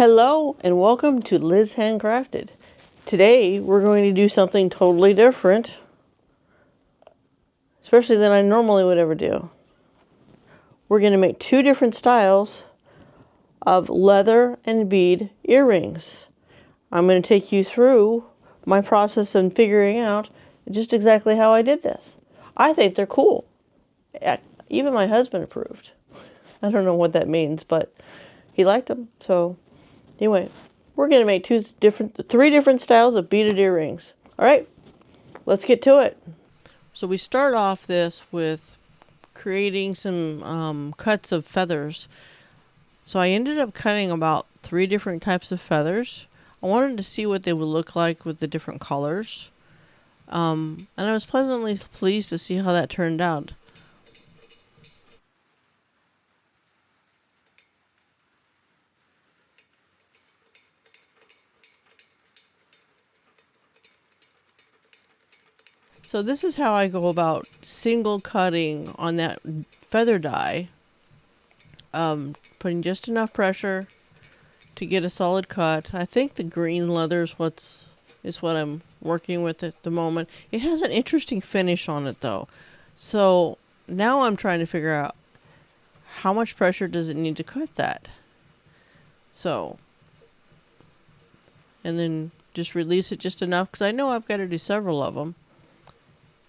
Hello and welcome to Liz Handcrafted. Today we're going to do something totally different, especially than I normally would ever do. We're going to make two different styles of leather and bead earrings. I'm going to take you through my process in figuring out just exactly how I did this. I think they're cool. Even my husband approved. I don't know what that means, but he liked them. So anyway, we're going to make three different styles of beaded earrings. All right, let's get to it. So we start off this with creating some cuts of feathers. So I ended up cutting about 3 different types of feathers. I wanted to see what they would look like with the different colors. And I was pleasantly pleased to see how that turned out. So this is how I go about single cutting on that feather die. Putting just enough pressure to get a solid cut. I think the green leather is what I'm working with at the moment. It has an interesting finish on it though. So now I'm trying to figure out how much pressure does it need to cut that. So, and then just release it just enough because I know I've got to do several of them.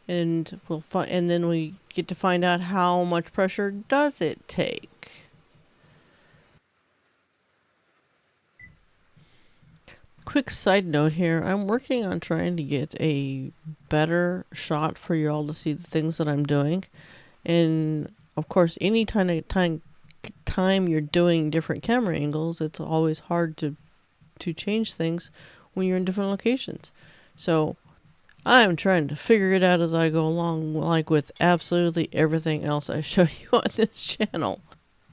And and then we get to find out how much pressure does it take. Quick side note here, I'm working on trying to get a better shot for you all to see the things that I'm doing. And of course, any time you're doing different camera angles, it's always hard to change things when you're in different locations. So I'm trying to figure it out as I go along, like with absolutely everything else I show you on this channel.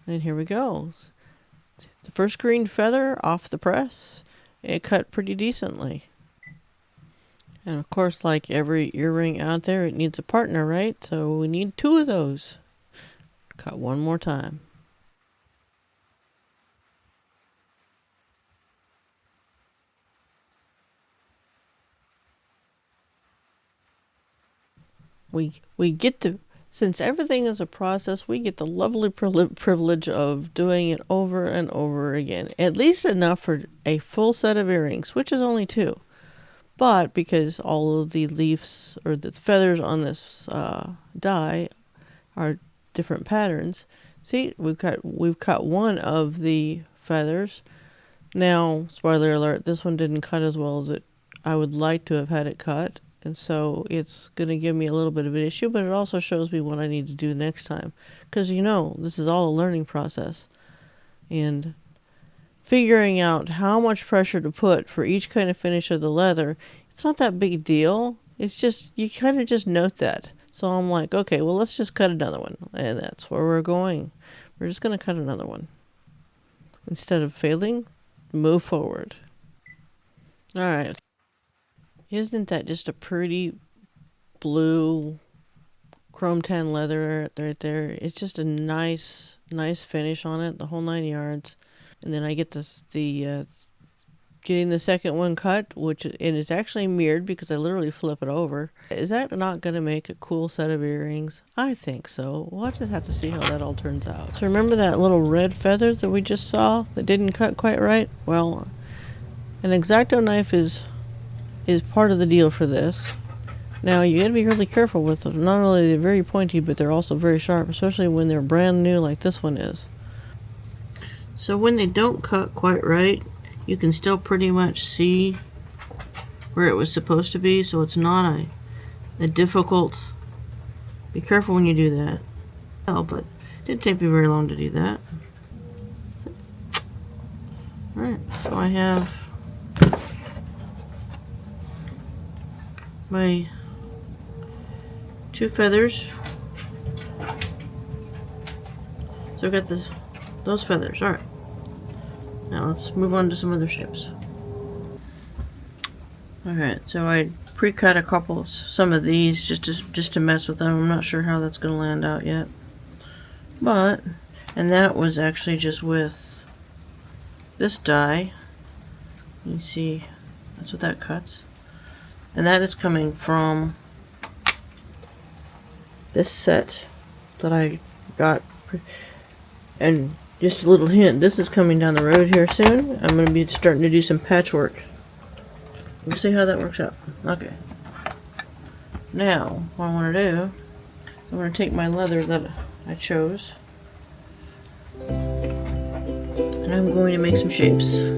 And here we go. The first green feather off the press. It cut pretty decently. And of course, like every earring out there, it needs a partner, right? So we need 2 of those. Cut one more time. We get to, since everything is a process, we get the lovely privilege of doing it over and over again. At least enough for a full set of earrings, which is only 2. But because all of the leaves or the feathers on this die are different patterns, see, we've cut one of the feathers. Now, spoiler alert, this one didn't cut as well as I would like to have had it cut. And so it's going to give me a little bit of an issue, but it also shows me what I need to do next time. Because, this is all a learning process. And figuring out how much pressure to put for each kind of finish of the leather, it's not that big a deal. It's just, you kind of just note that. So I'm like, okay, well, let's just cut another one. And that's where we're going. We're just going to cut another one. Instead of failing, move forward. All right. Isn't that just a pretty blue chrome tan leather right there? It's just a nice finish on it, the whole 9 yards. And then I get getting the second one cut, and it's actually mirrored because I literally flip it over. Is that not going to make a cool set of earrings? I think so. We'll just have to see how that all turns out. So remember that little red feather that we just saw that didn't cut quite right? Well, an X-Acto knife is part of the deal for this. Now you gotta be really careful with them. Not only they're very pointy, but they're also very sharp, especially when they're brand new like this one is. So when they don't cut quite right, you can still pretty much see where it was supposed to be, so it's not a difficult. Be careful when you do that. Oh, but it didn't take me very long to do that. Alright, so I have my 2 feathers. So I've got those feathers. Alright. Now let's move on to some other shapes. Alright, so I pre-cut some of these just to mess with them. I'm not sure how that's going to land out yet. And that was actually just with this die. You see, that's what that cuts. And that is coming from this set that I got. And just a little hint, this is coming down the road here soon. I'm going to be starting to do some patchwork. We'll see how that works out. Okay. Now, what I want to do, I'm going to take my leather that I chose, and I'm going to make some shapes.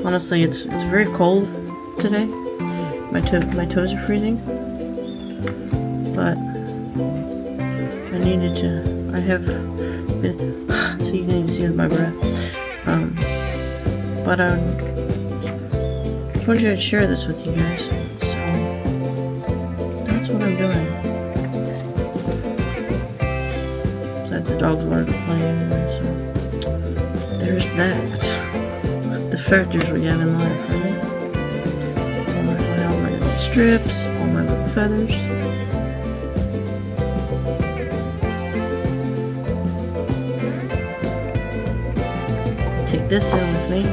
Honestly, it's very cold today. My toes are freezing, but I needed to. I have been, so you can even see my breath. But I just wanted to share this with you guys. So that's what I'm doing. Besides, the dogs wanted to play anyway, so there's that. The factors we have in life, right? All my little strips, all my little feathers. Take this in with me.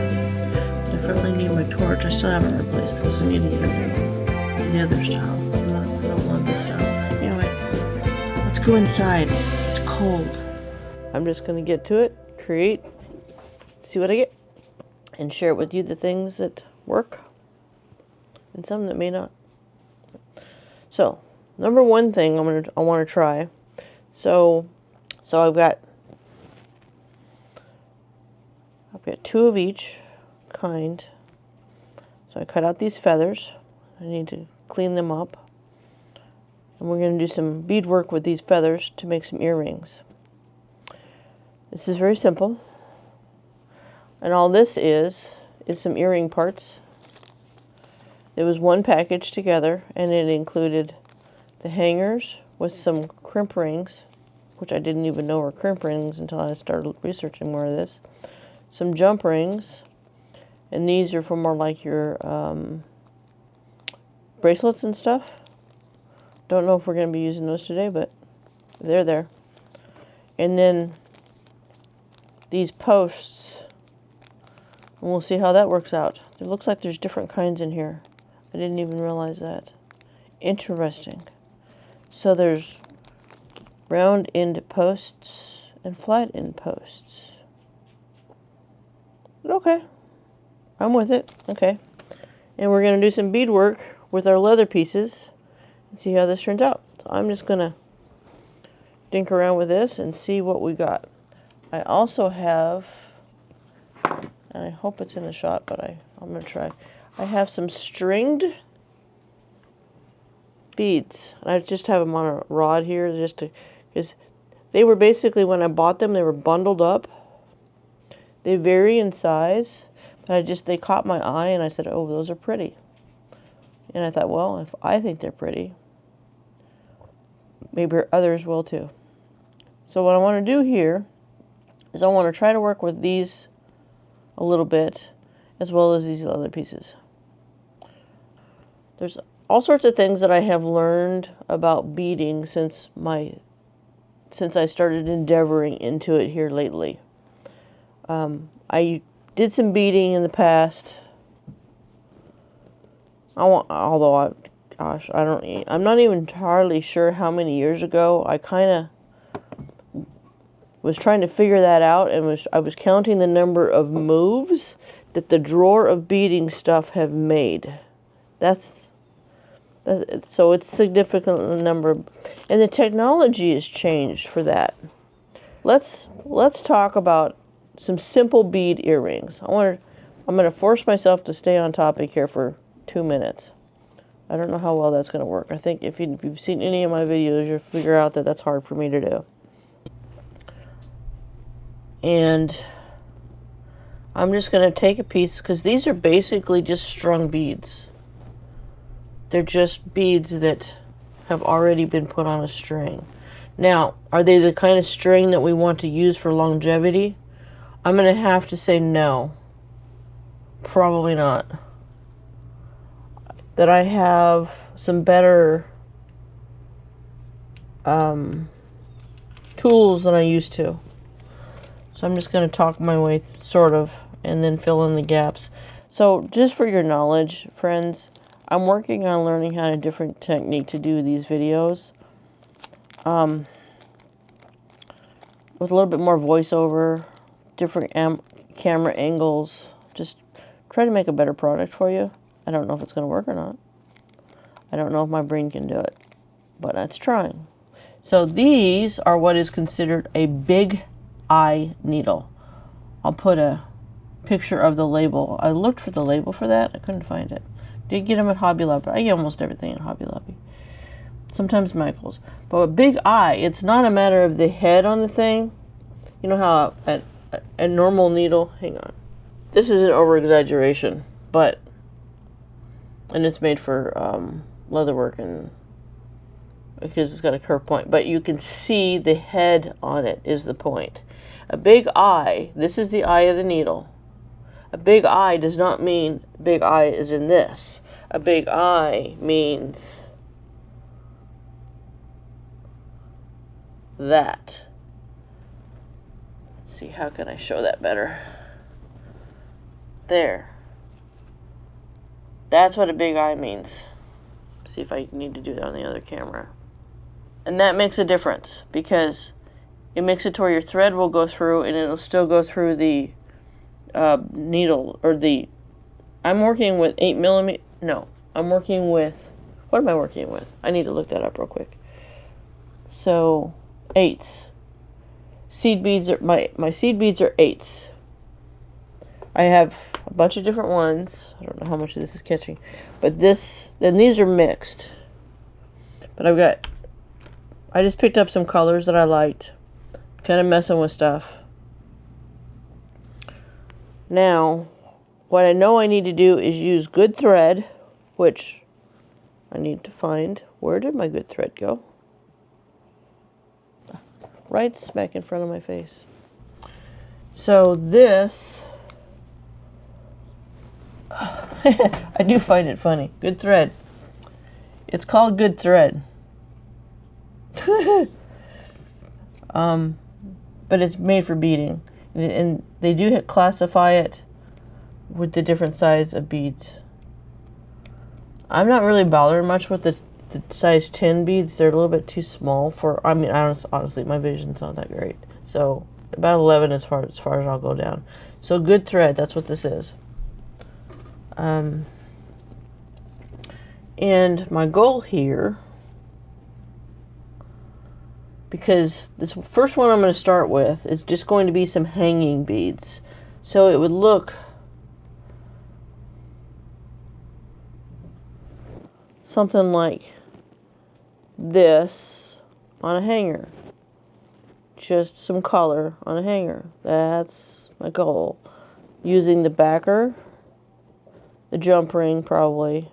Definitely need my torch. I still haven't replaced this. I need to get the other style. I don't love this style. Anyway, let's go inside. It's cold. I'm just gonna get to it, create, see what I get, and share with you the things that work and some that may not. So, number one thing I want to try. So I've got two of each kind. So I cut out these feathers. I need to clean them up. And we're going to do some beadwork with these feathers to make some earrings. This is very simple. And all this is some earring parts. It was one package together, and it included the hangers with some crimp rings, which I didn't even know were crimp rings until I started researching more of this. Some jump rings, and these are for more like your bracelets and stuff. Don't know if we're going to be using those today, but they're there. And then these posts. And we'll see how that works out. It looks like there's different kinds in here. I didn't even realize that. Interesting. So there's round end posts and flat end posts. Okay. I'm with it. Okay. And we're going to do some beadwork with our leather pieces and see how this turns out. So I'm just going to dink around with this and see what we got. I also have, and I hope it's in the shot, but I'm going to try. I have some stringed beads. I just have them on a rod here just to, because they were basically, when I bought them, they were bundled up. They vary in size, but they caught my eye and I said, oh, those are pretty. And I thought, well, if I think they're pretty, maybe others will too. So what I want to do here is I want to try to work with these a little bit as well as these other pieces. There's all sorts of things that I have learned about beading since I started endeavoring into it here lately. I did some beading in the past. I'm not even entirely sure how many years ago. I kind of was trying to figure that out, and I was counting the number of moves that the drawer of beading stuff have made. So it's significant number, and the technology has changed for that. Let's talk about some simple bead earrings. I'm going to force myself to stay on topic here for 2 minutes. I don't know how well that's going to work. I think if you've seen any of my videos, you'll figure out that that's hard for me to do. And I'm just going to take a piece, because these are basically just strung beads. They're just beads that have already been put on a string. Now, are they the kind of string that we want to use for longevity? I'm going to have to say no. Probably not. That I have some better tools than I used to. So I'm just going to talk my way, sort of, and then fill in the gaps. So just for your knowledge, friends, I'm working on learning how a different technique to do these videos. With a little bit more voiceover, different camera angles. Just try to make a better product for you. I don't know if it's going to work or not. I don't know if my brain can do it. But it's trying. So these are what is considered a big eye needle. I'll put a picture of the label. I looked for the label for that. I couldn't find it. Did get them at Hobby Lobby. I get almost everything at Hobby Lobby. Sometimes Michael's. But a big eye, it's not a matter of the head on the thing. You know how a normal needle, hang on. This is an over-exaggeration, but, and it's made for leatherwork, and because it's got a curved point. But you can see the head on it is the point. A big eye, this is the eye of the needle. A big eye does not mean big eye is in this. A big eye means that. Let's see, how can I show that better? There. That's what a big eye means. See if I need to do that on the other camera. And that makes a difference, because it makes it to where your thread will go through, and it'll still go through the needle, or the, I'm working with 8mm, no, I'm working with, what am I working with? I need to look that up real quick. So, 8s. Seed beads are, my seed beads are 8s. I have a bunch of different ones. I don't know how much this is catching, but these are mixed. But I just picked up some colors that I liked, kind of messing with stuff. Now, what I know I need to do is use good thread, which I need to find. Where did my good thread go? Right smack in front of my face. So this, I do find it funny. Good thread. It's called good thread. But it's made for beading. And they do classify it with the different size of beads. I'm not really bothered much with the size 10 beads. They're a little bit too small for, I mean, honestly, my vision's not that great. So about 11 as far as I'll go down. So good thread, that's what this is. And my goal here, because this first one I'm going to start with is just going to be some hanging beads. So it would look something like this on a hanger. Just some color on a hanger. That's my goal. Using the backer, the jump ring probably.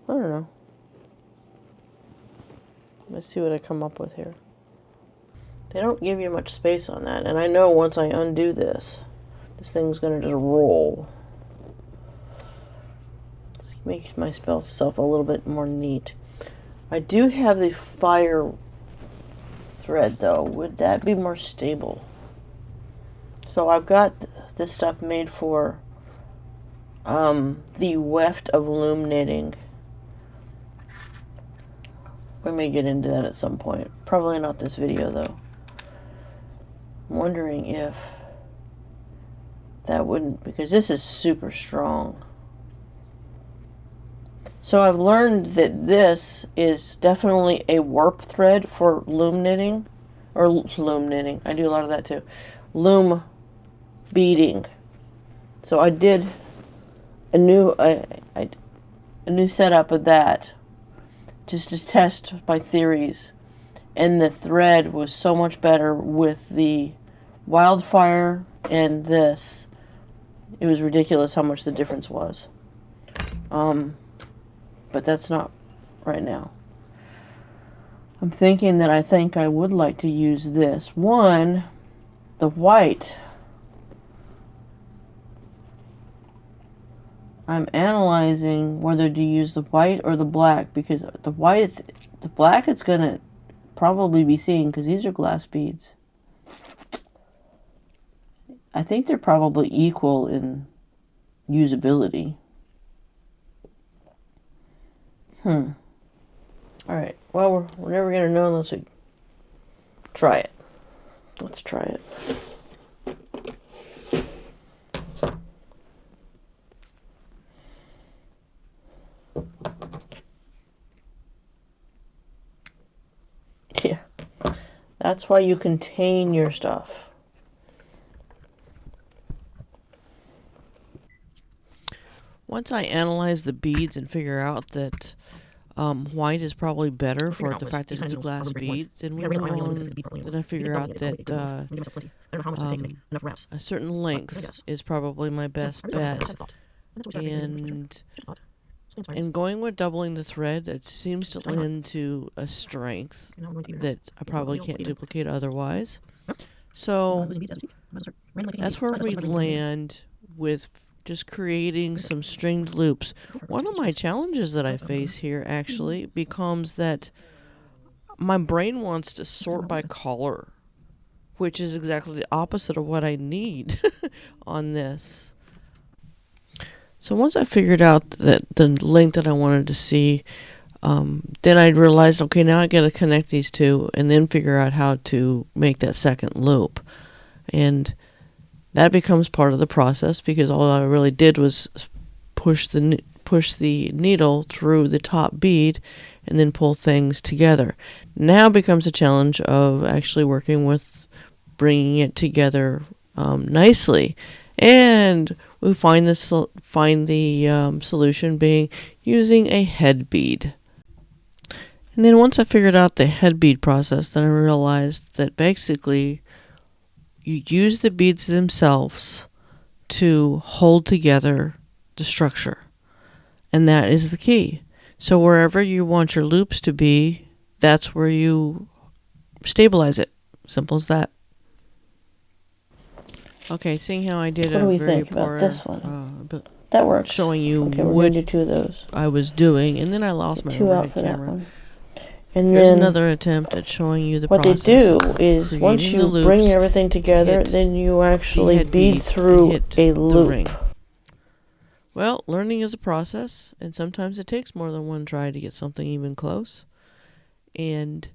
I don't know. Let's see what I come up with here. They don't give you much space on that. And I know once I undo this, this thing's going to just roll. Let's make myself a little bit more neat. I do have the fire thread though. Would that be more stable? So I've got this stuff made for the weft of loom knitting. We may get into that at some point. Probably not this video though. I'm wondering if that wouldn't, because this is super strong. So I've learned that this is definitely a warp thread for loom knitting, or loom knitting. I do a lot of that too. Loom beading. So I did a new setup of that just to test my theories, and the thread was so much better with the wildfire and this. It was ridiculous how much the difference was. But that's not right now. I'm thinking that I would like to use this. One, the white. I'm analyzing whether to use the white or the black, because the black it's going to probably be seen because these are glass beads. I think they're probably equal in usability. Alright, well, we're never going to know unless we try it. Let's try it. Yeah, that's why you contain your stuff. Once I analyze the beads and figure out that white is probably better for the fact that it's a glass bead, then I figure out that a certain length is probably my best bet. And going with doubling the thread, that seems to lend to a strength that I probably can't duplicate otherwise. So that's where we land with just creating some stringed loops. One of my challenges that I face here actually becomes that my brain wants to sort by color, which is exactly the opposite of what I need on this. So once I figured out that the length that I wanted to see, then I realized, okay, now I got to connect these two and then figure out how to make that second loop. And that becomes part of the process, because all I really did was push the needle through the top bead and then pull things together. Now becomes a challenge of actually working with bringing it together nicely. And we find the solution being using a head bead. And then once I figured out the head bead process, then I realized that basically you use the beads themselves to hold together the structure. And that is the key. So wherever you want your loops to be, that's where you stabilize it. Simple as that. Okay, seeing how I did what do we think about this one? That works. Showing you okay, we're what gonna do two of those. I was doing, and then I lost my Two out overhead for camera. that one. And Here's then another attempt at showing you the what they process. do of is once creating you the bring loops, everything together, then you actually head bead bead through hit a the loop. ring. Well, learning is a process, and sometimes it takes more than one try to get something even close. And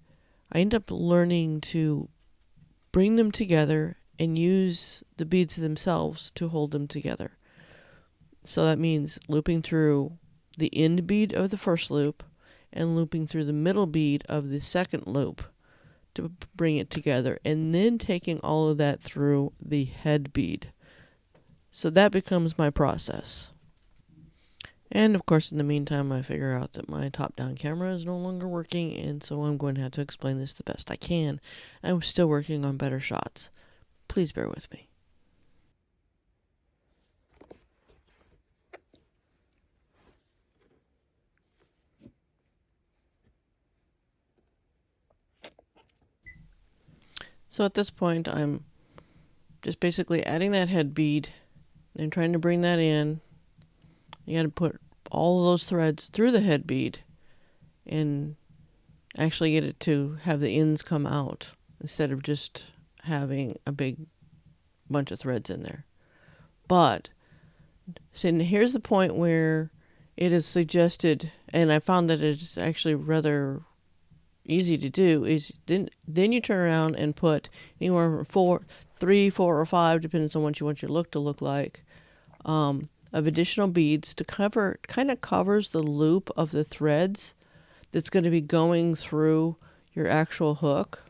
I end up learning to bring them together and use the beads themselves to hold them together. So that means looping through the end bead of the first loop and looping through the middle bead of the second loop to bring it together, and then taking all of that through the head bead. So that becomes my process. And of course, in the meantime, I figure out that my top-down camera is no longer working, and so I'm going to have to explain this the best I can. I'm still working on better shots. Please bear with me. So at this point, I'm just basically adding that head bead and trying to bring that in. You got to put all of those threads through the head bead and actually get it to have the ends come out instead of just having a big bunch of threads in there. But so here's the point where it is suggested, and I found that it's actually rather easy to do, is then you turn around and put anywhere from 3, 4, or 5, depends on what you want your look to look like, of additional beads to cover, kind of covers the loop of the threads that's going to be going through your actual hook.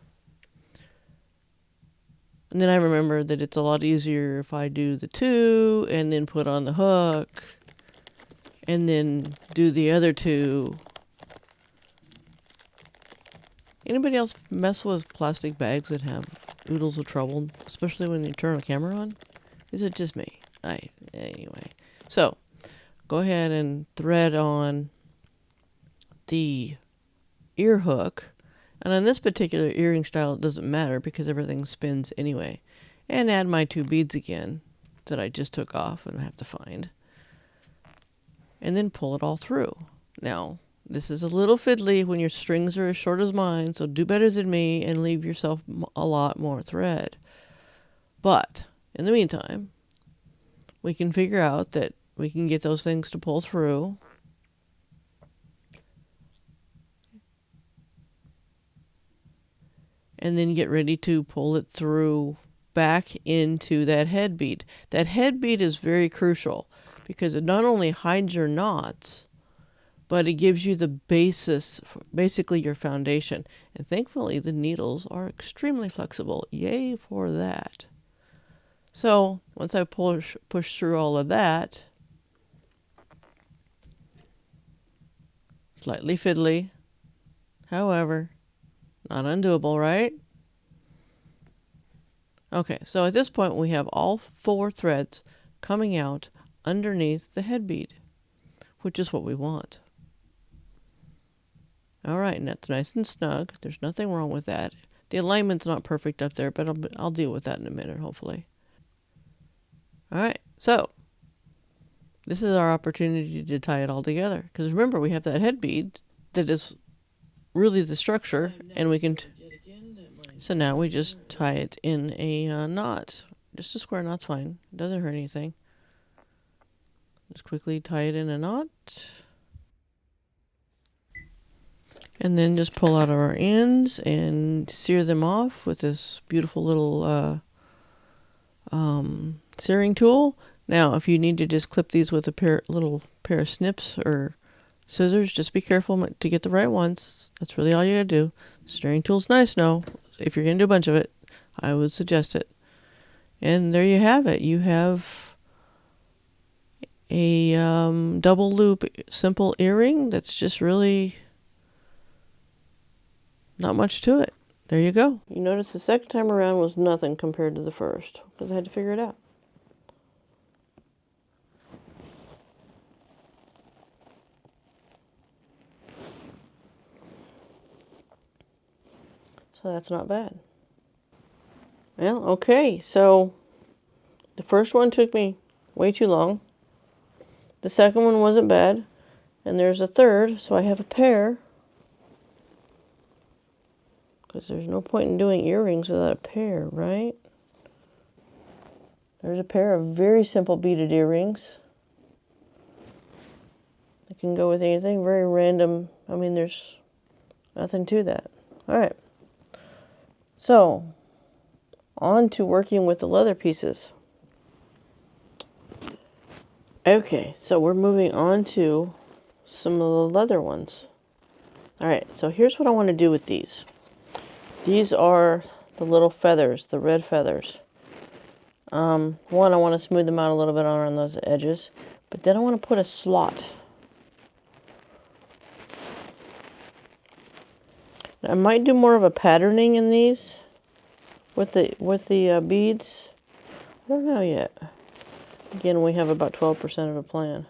And then I remember that it's a lot easier if I do the 2 and then put on the hook and then do the other 2. Anybody else mess with plastic bags that have oodles of trouble, especially when you turn the camera on? Is it just me? Anyway. So, go ahead and thread on the ear hook. And on this particular earring style, it doesn't matter because everything spins anyway. And add my 2 beads again that I just took off and I have to find. And then pull it all through. Now, this is a little fiddly when your strings are as short as mine, so do better than me and leave yourself a lot more thread. But, in the meantime, we can figure out that we can get those things to pull through. And then get ready to pull it through back into that head bead. That head bead is very crucial because it not only hides your knots, but it gives you the basis, basically your foundation. And thankfully, the needles are extremely flexible. Yay for that. So once I push through all of that, slightly fiddly, however, not undoable, right? Okay, so at this point we have all 4 threads coming out underneath the head bead, which is what we want. All right, and that's nice and snug. There's nothing wrong with that. The alignment's not perfect up there, but I'll deal with that in a minute, hopefully. All right, so this is our opportunity to tie it all together. Because remember, we have that head bead that is really the structure, and we can... So now we just tie it in a knot. Just a square knot's fine. It doesn't hurt anything. Just quickly tie it in a knot. And then just pull out our ends and sear them off with this beautiful little searing tool. Now, if you need to just clip these with a little pair of snips or scissors, just be careful to get the right ones. That's really all you gotta do. The searing tool's nice now. If you're gonna do a bunch of it, I would suggest it. And there you have it. You have a double loop simple earring that's just really not much to it. There you go. You notice the second time around was nothing compared to the first because I had to figure it out. So that's not bad. Well, okay, so the first one took me way too long. The second one wasn't bad. And there's a third, so I have a pair. Because there's no point in doing earrings without a pair, right? There's a pair of very simple beaded earrings. They can go with anything, very random. I mean, there's nothing to that. All right. So, on to working with the leather pieces. Okay, so we're moving on to some of the leather ones. All right, so here's what I want to do with these. These are the little feathers, the red feathers. One, I want to smooth them out a little bit around those edges, but then I want to put a slot. I might do more of a patterning in these with the beads. I don't know yet. Again, we have about 12% of a plan.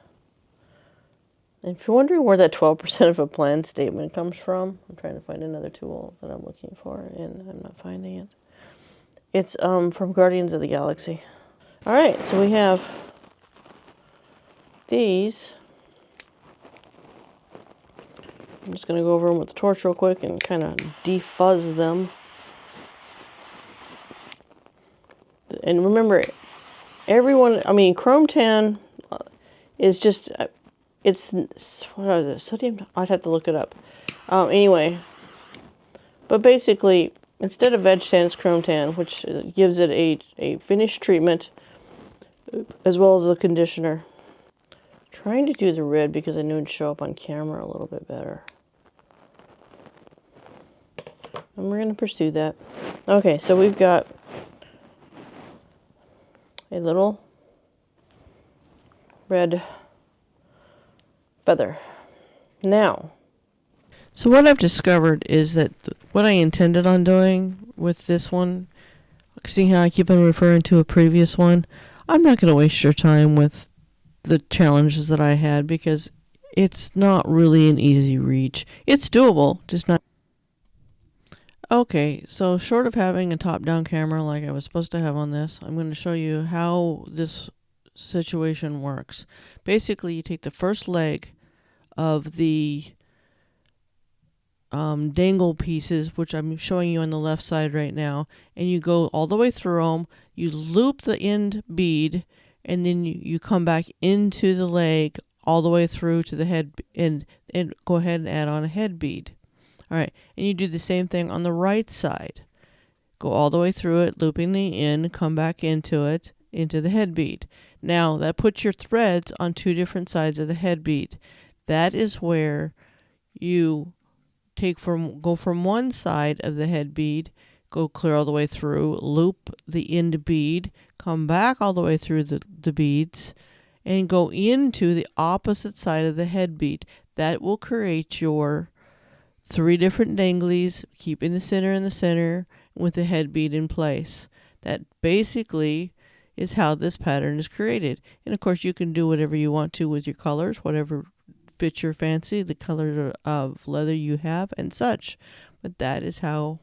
And if you're wondering where that 12% of a plan statement comes from, I'm trying to find another tool that I'm looking for, and I'm not finding it. It's from Guardians of the Galaxy. All right, so we have these. I'm just going to go over them with the torch real quick and kind of defuzz them. And remember, everyone, I mean, chrome tan is just, it's, what is it, sodium? I'd have to look it up. Anyway, but basically, instead of veg tan, it's chrome tan, which gives it a finish treatment as well as a conditioner. Trying to do the red because I knew it'd show up on camera a little bit better. And we're going to pursue that. Okay, so we've got a little red feather. Now, so what I've discovered is that what I intended on doing with this one, seeing how I keep on referring to a previous one, I'm not going to waste your time with the challenges that I had because it's not really an easy reach. It's doable, just not. Okay, so short of having a top-down camera like I was supposed to have on this, I'm going to show you how this situation works. Basically, you take the first leg of the dangle pieces, which I'm showing you on the left side right now, and you go all the way through them, you loop the end bead, and then you come back into the leg all the way through to the head and go ahead and add on a head bead. All right, and you do the same thing on the right side. Go all the way through it, looping the end, come back into it, into the head bead. Now, that puts your threads on two different sides of the head bead. That is where you go from one side of the head bead, go clear all the way through, loop the end bead, come back all the way through the beads, and go into the opposite side of the head bead. That will create your 3 different danglies, keeping the center in the center with the head bead in place. That basically is how this pattern is created. And of course you can do whatever you want to with your colors, whatever fits your fancy, the color of leather you have and such. But that is how,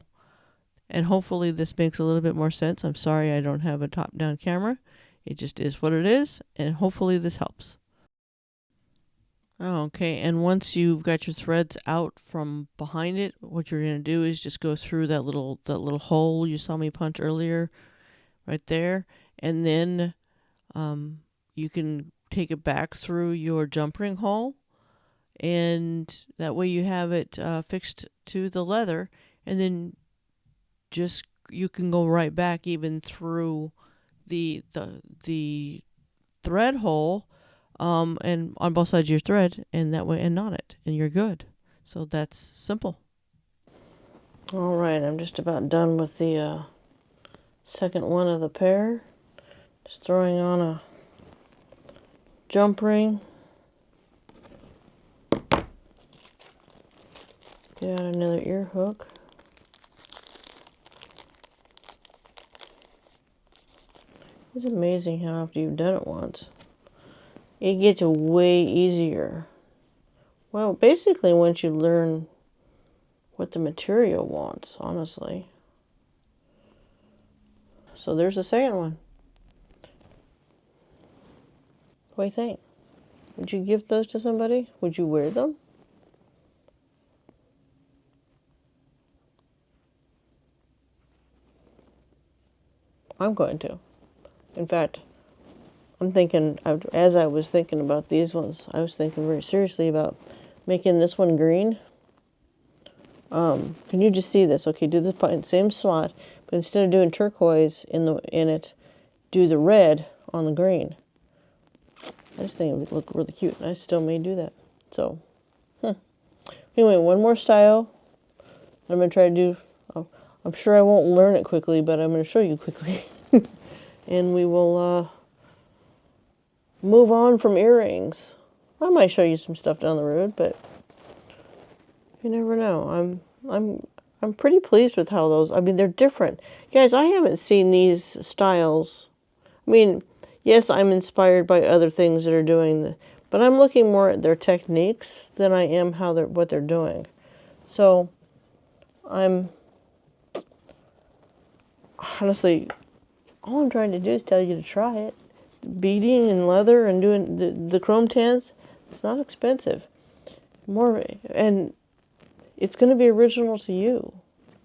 and hopefully this makes a little bit more sense. I'm sorry I don't have a top-down camera. It just is what it is, and hopefully this helps. Okay, and once you've got your threads out from behind it, what you're going to do is just go through that little hole you saw me punch earlier, right there, and then you can take it back through your jump ring hole, and that way you have it fixed to the leather, and then just you can go right back even through the thread hole. And on both sides of your thread, and that way, and knot it, and you're good. So that's simple. All right, I'm just about done with the second one of the pair. Just throwing on a jump ring. Get out another ear hook. It's amazing how after you've done it once, it gets way easier. Well, basically once you learn what the material wants, honestly. So there's the second one. What do you think? Would you give those to somebody? Would you wear them? I'm going to. In fact, I'm thinking, as I was thinking about these ones, I was thinking very seriously about making this one green. Can you just see this? Okay, do the same slot, but instead of doing turquoise in it, do the red on the green. I just think it would look really cute, and I still may do that. So, anyway, one more style. I'm going to try to do, I'm sure I won't learn it quickly, but I'm going to show you quickly. And we will move on from earrings. I might show you some stuff down the road, but you never know. I'm pretty pleased with how those, I mean, they're different. Guys, I haven't seen these styles. I mean, yes, I'm inspired by other things that are doing, but I'm looking more at their techniques than I am what they're doing. So, I'm honestly, all I'm trying to do is tell you to try it. Beading and leather and doing the chrome tans, it's not expensive. And it's going to be original to you.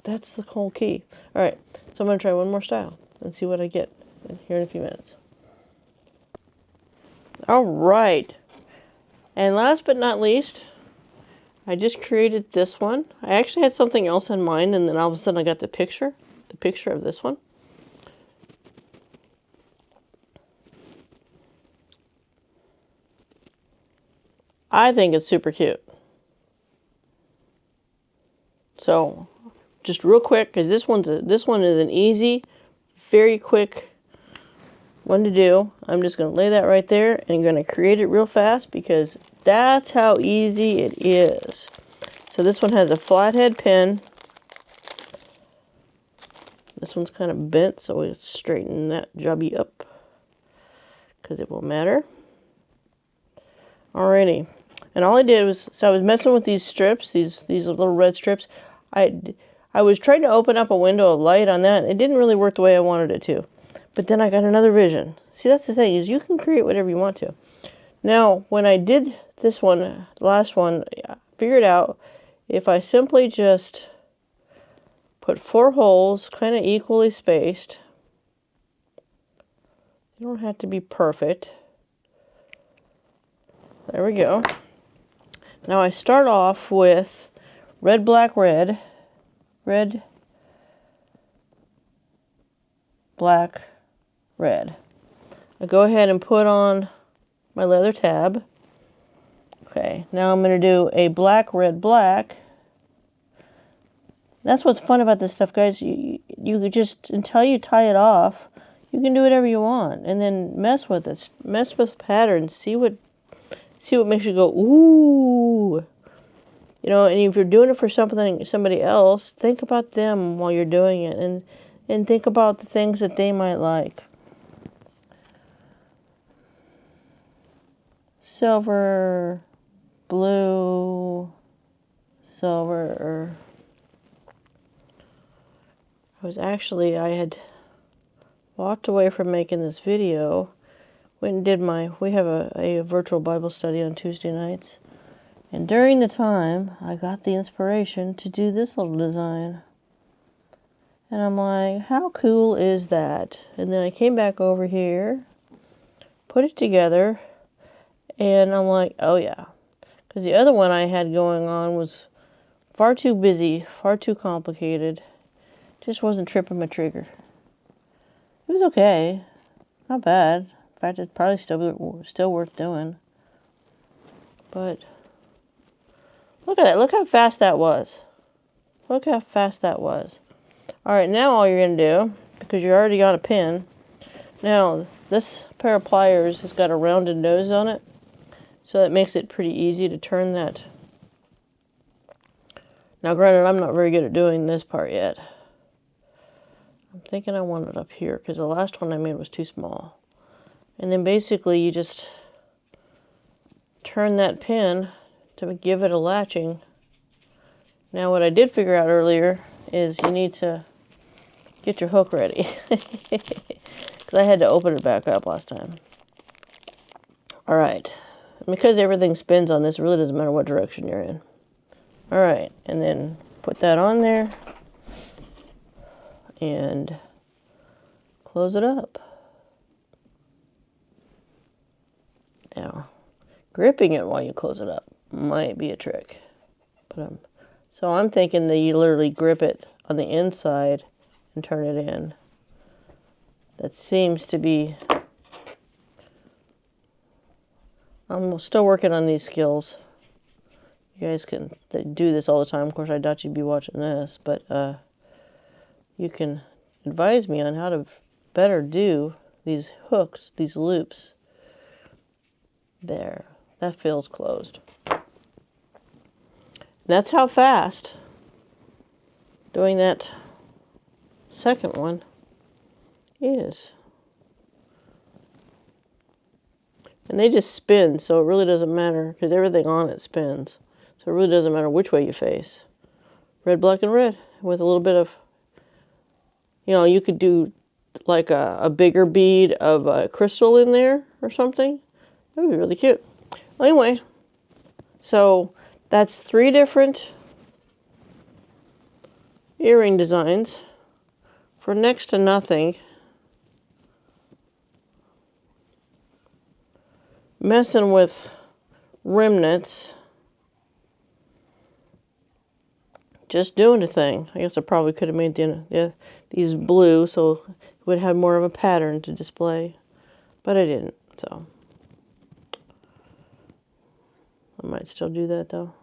That's the whole key. All right, so I'm going to try one more style and see what I get here in a few minutes. All right, and last but not least, I just created this one. I actually had something else in mind, and then all of a sudden I got the picture of this one. I think it's super cute. So, just real quick, because this one is an easy, very quick one to do. I'm just going to lay that right there and I'm going to create it real fast because that's how easy it is. So this one has a flathead pin. This one's kind of bent, so we'll straighten that jobby up because it won't matter. Alrighty. And all I did was, so I was messing with these strips, these little red strips. I was trying to open up a window of light on that. It didn't really work the way I wanted it to. But then I got another vision. See, that's the thing, is you can create whatever you want to. Now, when I did this one, the last one, I figured out if I simply just put 4 holes, kind of equally spaced. They don't have to be perfect. There we go. Now I start off with red, black, red, red, black, red. I go ahead and put on my leather tab. Okay, now I'm going to do a black, red, black. That's what's fun about this stuff, guys. You just, until you tie it off, you can do whatever you want, and then mess with it, mess with patterns, see what makes you go ooh. You know, and if you're doing it for somebody else, think about them while you're doing it, and think about the things that they might like. Silver, blue, silver. I had walked away from making this video, went and did we have a virtual Bible study on Tuesday nights. And during the time, I got the inspiration to do this little design. And I'm like, how cool is that? And then I came back over here, put it together, and I'm like, oh yeah. Because the other one I had going on was far too busy, far too complicated. Just wasn't tripping my trigger. It was okay. Not bad. In fact, it's probably still worth doing. But look at that. Look how fast that was. Look how fast that was. Alright, now all you're going to do, because you're already on a pin, now this pair of pliers has got a rounded nose on it, so that makes it pretty easy to turn that. Now granted, I'm not very good at doing this part yet. I'm thinking I want it up here, because the last one I made was too small. And then basically you just turn that pin to give it a latching. Now what I did figure out earlier is you need to get your hook ready. Because I had to open it back up last time. Alright. Because everything spins on this, it really doesn't matter what direction you're in. Alright, and then put that on there. And close it up. Now, gripping it while you close it up might be a trick. But so I'm thinking that you literally grip it on the inside and turn it in. That seems to be... I'm still working on these skills. You guys can do this all the time. Of course, I doubt you'd be watching this, but you can advise me on how to better do these hooks, these loops. There. That feels closed. That's how fast doing that second one is. And they just spin, so it really doesn't matter, because everything on it spins. So it really doesn't matter which way you face. Red, black, and red, with a little bit of You know, you could do like a bigger bead of a crystal in there or something. That would be really cute. Anyway, so that's 3 different earring designs for next to nothing. Messing with remnants. Just doing a thing. I guess I probably could have made these blue so it would have more of a pattern to display. But I didn't, so. I might still do that though.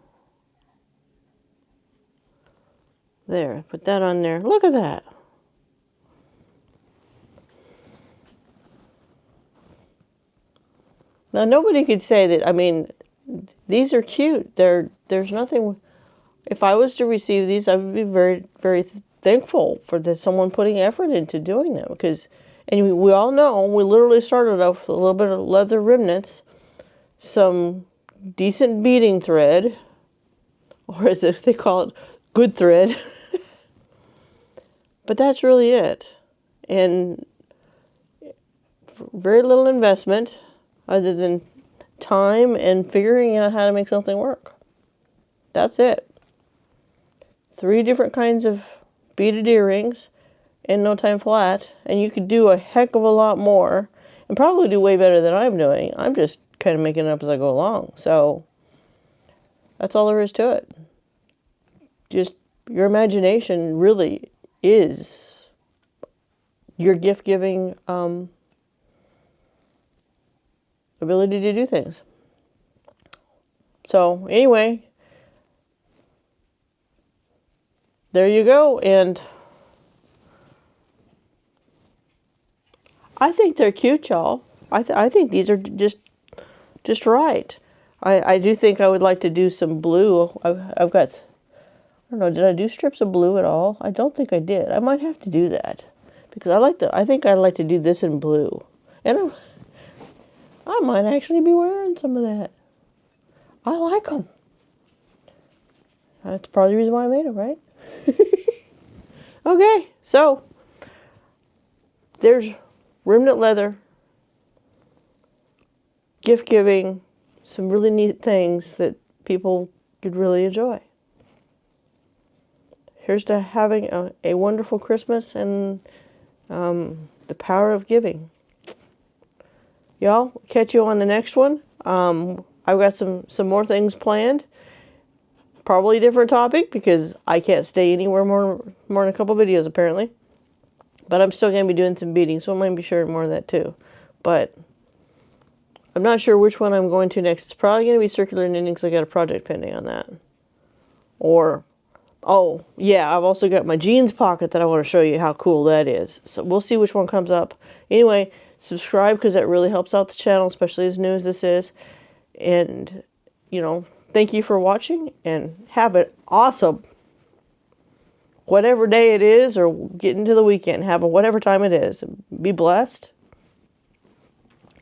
There, put that on there. Look at that. Now nobody could say that, I mean, these are cute. There's nothing, if I was to receive these, I would be very, very thankful for someone putting effort into doing them. Because, and we all know, we literally started off with a little bit of leather remnants, some decent beading thread, or as they call it, good thread. But that's really it. And very little investment other than time and figuring out how to make something work. That's it. 3 different kinds of beaded earrings in no time flat, and you could do a heck of a lot more and probably do way better than I'm doing. I'm just kind of making it up as I go along. So that's all there is to it. Just your imagination really is your gift-giving ability to do things. So anyway, there you go. And I think they're cute, y'all. I think these are just right. I do think I would like to do some blue. I've got, I don't know, did I do strips of blue at all? I don't think I did. I might have to do that because I think I'd like to do this in blue. And I might actually be wearing some of that. I like them. That's probably the reason why I made them, right? Okay, so there's remnant leather, gift giving, some really neat things that people could really enjoy. Here's to having a wonderful Christmas and the power of giving. Y'all, catch you on the next one. I've got some more things planned. Probably a different topic because I can't stay anywhere more than a couple videos apparently. But I'm still going to be doing some beading, so I might be sharing more of that too. But I'm not sure which one I'm going to next. It's probably going to be circular knitting because I got a project pending on that. Or, oh, yeah, I've also got my jeans pocket that I want to show you how cool that is. So we'll see which one comes up. Anyway, subscribe because that really helps out the channel, especially as new as this is. And, you know, thank you for watching and have an awesome whatever day it is or get into the weekend. Have a whatever time it is. Be blessed.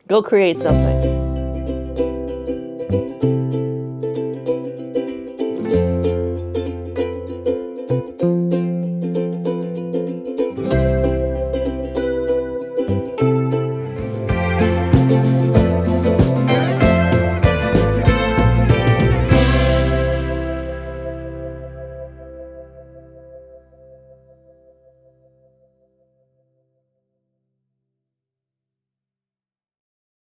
Go create something.